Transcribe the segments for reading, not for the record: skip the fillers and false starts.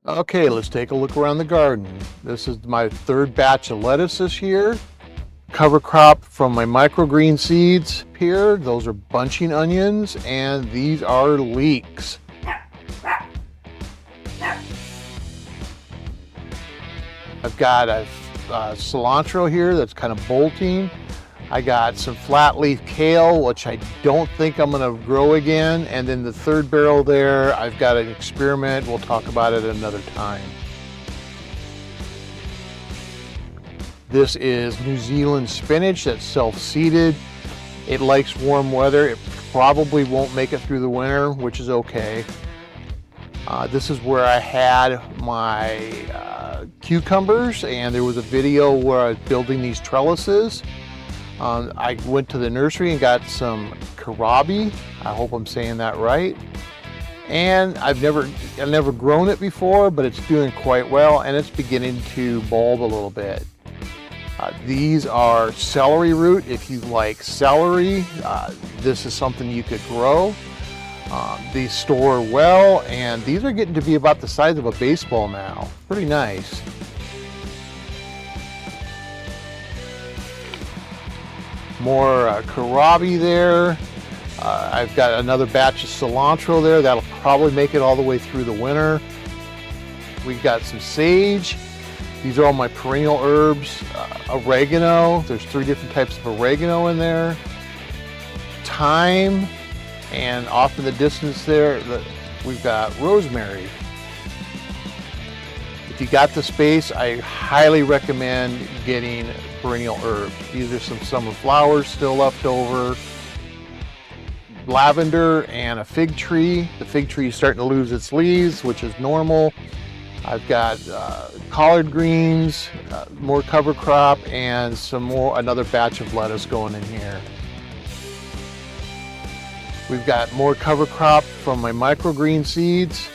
Okay, let's take a look around the garden. This is my third batch of lettuce this year. Cover crop from my microgreen seeds here. Those are bunching onions, and these are leeks. I've got a cilantro here that's kind of bolting. I got some flat leaf kale, which I don't think I'm going to grow again. And then the third barrel there, I've got an experiment. We'll talk about it another time. This is New Zealand spinach that's self-seeded. It likes warm weather. It probably won't make it through the winter, which is okay. This is where I had my cucumbers, and there was a video where I was building these trellises. I went to the nursery and got some kohlrabi. I hope I'm saying that right. And I've never grown it before, but it's doing quite well, and it's beginning to bulb a little bit. These are celery root. If you like celery, this is something you could grow. These store well, and these are getting to be about the size of a baseball now. Pretty nice. More kohlrabi there. I've got another batch of cilantro there. That'll probably make it all the way through the winter. We've got some sage. These are all my perennial herbs. Oregano. There's 3 different types of oregano in there. Thyme. And off in the distance there, we've got rosemary. If you got the space, I highly recommend getting perennial herbs. These are some summer flowers still left over. Lavender and a fig tree. The fig tree is starting to lose its leaves, which is normal. I've got collard greens, more cover crop, and another batch of lettuce going in here. We've got more cover crop from my microgreen seeds.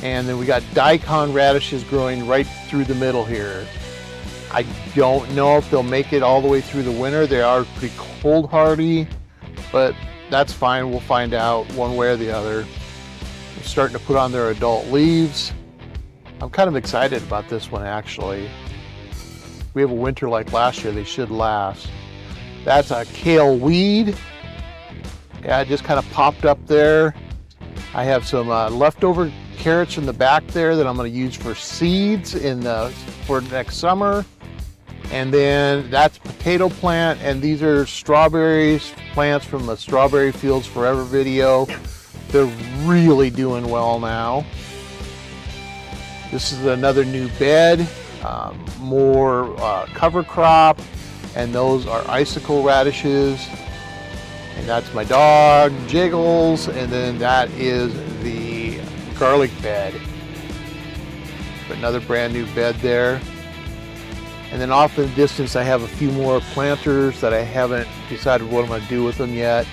And then we got daikon radishes growing right through the middle here. I don't know if they'll make it all the way through the winter. They are pretty cold hardy, but that's fine. We'll find out one way or the other. They're starting to put on their adult leaves. I'm kind of excited about this one actually. If we have a winter like last year, they should last. That's a kale weed. Yeah, it just kind of popped up there. I have some leftover carrots in the back there that I'm going to use for seeds for next summer. And then that's potato plant, and these are strawberries plants from the Strawberry Fields Forever video. They're really doing well now. This is another new bed, more cover crop, and those are icicle radishes. And that's my dog, Jiggles, and then that is the garlic bed. Another brand new bed there. And then off in the distance, I have a few more planters that I haven't decided what I'm going to do with them yet.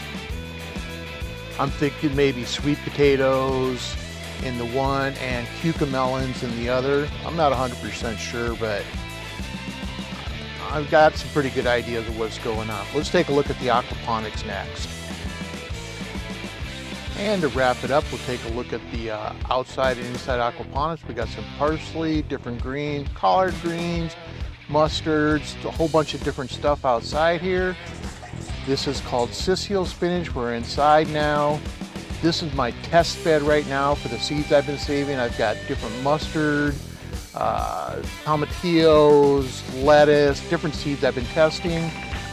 I'm thinking maybe sweet potatoes in the one and cucamelons in the other. I'm not 100% sure, but I've got some pretty good ideas of what's going on. Let's take a look at the aquaponics next. And to wrap it up, we'll take a look at the outside and inside aquaponics. We got some parsley, different greens, collard greens, mustards, a whole bunch of different stuff outside here. This is called Sicily spinach. We're inside now. This is my test bed right now for the seeds I've been saving. I've got different mustard, tomatillos, lettuce, different seeds I've been testing.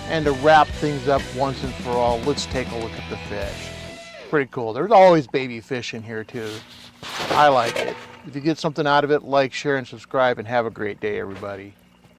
And to wrap things up once and for all, let's take a look at the fish. Pretty cool. There's always baby fish in here too. I like it. If you get something out of it, like, share, and subscribe, and have a great day, everybody.